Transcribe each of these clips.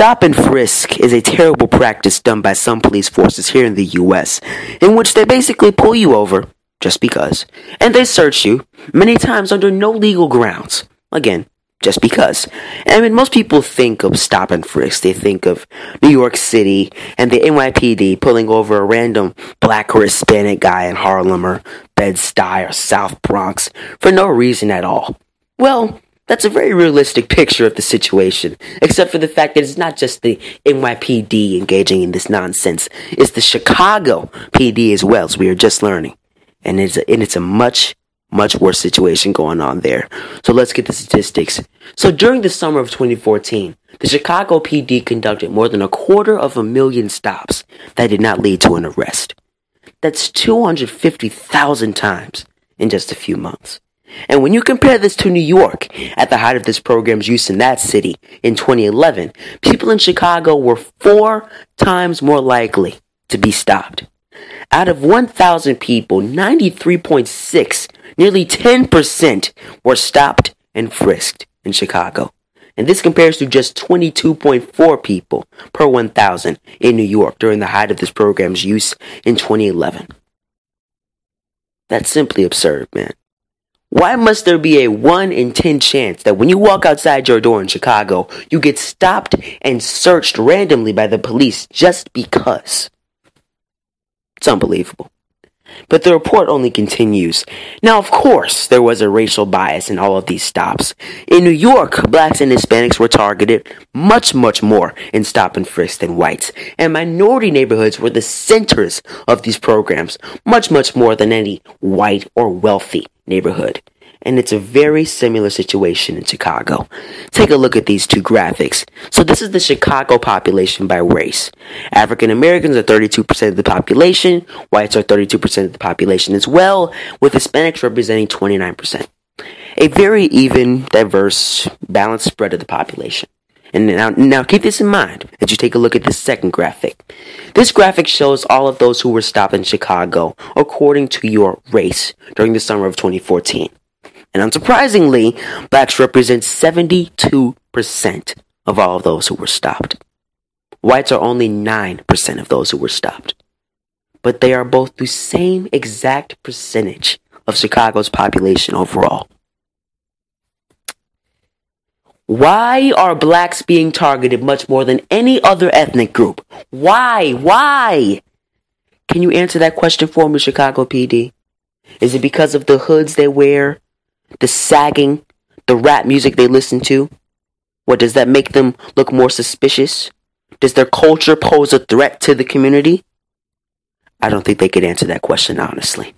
Stop and frisk is a terrible practice done by some police forces here in the US, in which they basically pull you over, just because, and they search you, many times under no legal grounds. Again, just because. I mean, most people think of stop and frisk. They think of New York City and the NYPD pulling over a random black or Hispanic guy in Harlem or Bed-Stuy or South Bronx for no reason at all. Well, that's a very realistic picture of the situation, except for the fact that it's not just the NYPD engaging in this nonsense. It's the Chicago PD as well, as we are just learning. And it's a much worse situation going on there. So let's get the statistics. So during the summer of 2014, the Chicago PD conducted more than 250,000 stops that did not lead to an arrest. That's 250,000 times in just a few months. And when you compare this to New York, at the height of this program's use in that city in 2011, people in Chicago were 4 times more likely to be stopped. Out of 1,000 people, 93.6, nearly 10%, were stopped and frisked in Chicago. And this compares to just 22.4 people per 1,000 in New York during the height of this program's use in 2011. That's simply absurd, man. Why must there be a 1 in 10 chance that when you walk outside your door in Chicago, you get stopped and searched randomly by the police just because? It's unbelievable. But the report only continues. Now, of course, there was a racial bias in all of these stops. In New York, blacks and Hispanics were targeted much more in stop and frisk than whites. And minority neighborhoods were the centers of these programs, much more than any white or wealthy neighborhood. And it's a very similar situation in Chicago. Take a look at these two graphics. So this is the Chicago population by race. African Americans are 32% of the population. Whites are 32% of the population as well, with Hispanics representing 29%. A very even, diverse, balanced spread of the population. And now keep this in mind as you take a look at this second graphic. This graphic shows all of those who were stopped in Chicago according to your race during the summer of 2014. And unsurprisingly, blacks represent 72% of all of those who were stopped. Whites are only 9% of those who were stopped. But they are both the same exact percentage of Chicago's population overall. Why are blacks being targeted much more than any other ethnic group? Why? Can you answer that question for me, Chicago PD? Is it because of the hoods they wear? The sagging, the rap music they listen to? What, does that make them look more suspicious? Does their culture pose a threat to the community? I don't think they could answer that question honestly.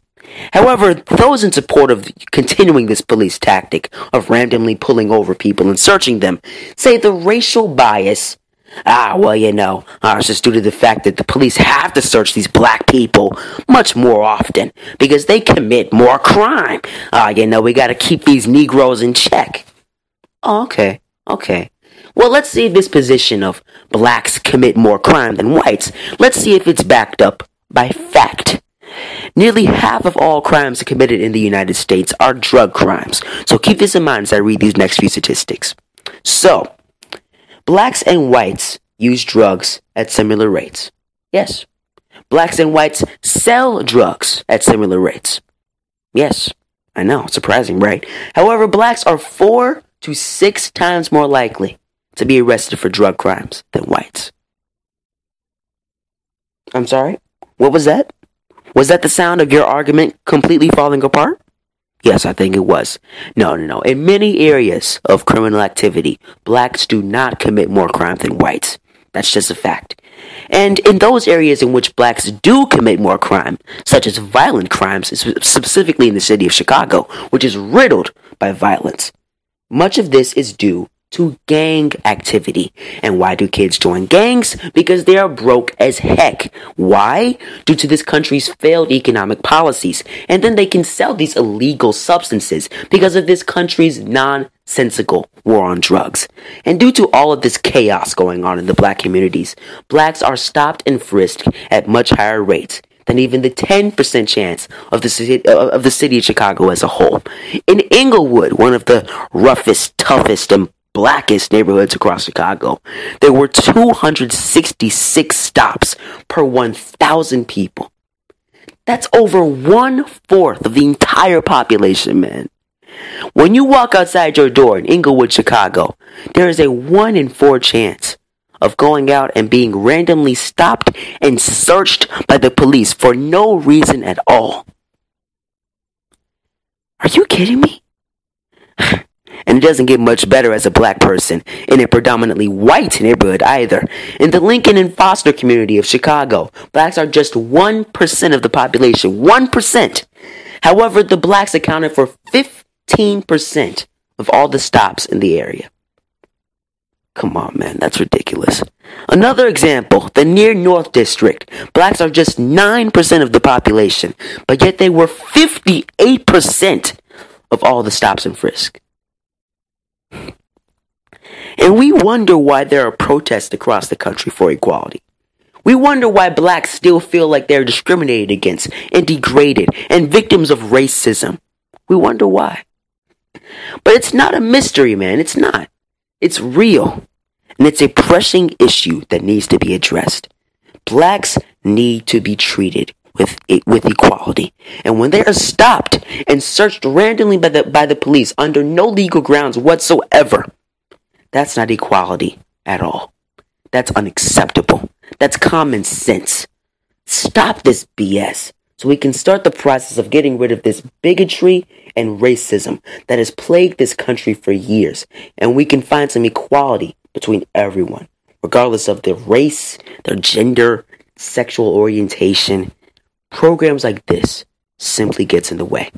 However, those in support of continuing this police tactic of randomly pulling over people and searching them say the racial bias, it's just due to the fact that the police have to search these black people much more often because they commit more crime. We gotta keep these Negroes in check. Okay. Well, let's see if this position of blacks commit more crime than whites, let's see if it's backed up by fact. Nearly half of all crimes committed in the United States are drug crimes. So keep this in mind as I read these next few statistics. So, blacks and whites use drugs at similar rates. Yes. Blacks and whites sell drugs at similar rates. Yes. I know, surprising, right? However, blacks are 4 to 6 times more likely to be arrested for drug crimes than whites. I'm sorry? What was that? Was that the sound of your argument completely falling apart? Yes, I think it was. No. In many areas of criminal activity, blacks do not commit more crime than whites. That's just a fact. And in those areas in which blacks do commit more crime, such as violent crimes, specifically in the city of Chicago, which is riddled by violence, much of this is due to gang activity. And why do kids join gangs? Because they are broke as heck. Why? Due to this country's failed economic policies. And then they can sell these illegal substances because of this country's nonsensical war on drugs. And due to all of this chaos going on in the black communities, blacks are stopped and frisked at much higher rates than even the 10% chance of the city of Chicago as a whole. In Inglewood, one of the roughest, toughest, and blackest neighborhoods across Chicago, there were 266 stops per 1,000 people. That's over 1/4 of the entire population, man. When you walk outside your door in Inglewood, Chicago, there is a 1 in 4 chance of going out and being randomly stopped and searched by the police for no reason at all. Are you kidding me? And it doesn't get much better as a black person in a predominantly white neighborhood either. In the Lincoln and Foster community of Chicago, blacks are just 1% of the population. 1%. However, the blacks accounted for 15% of all the stops in the area. Come on, man, that's ridiculous. Another example, the near North District. Blacks are just 9% of the population, but yet they were 58% of all the stops and frisk. And we wonder why there are protests across the country for equality. We wonder why blacks still feel like they're discriminated against and degraded and victims of racism. We wonder why. But it's not a mystery, man. It's not. It's real. And it's a pressing issue that needs to be addressed. Blacks need to be treated with equality. And when they are stopped and searched randomly by the police under no legal grounds whatsoever, that's not equality at all. That's unacceptable. That's common sense. Stop this BS so we can start the process of getting rid of this bigotry and racism that has plagued this country for years. And we can find some equality between everyone, regardless of their race, their gender, sexual orientation. Programs like this simply gets in the way.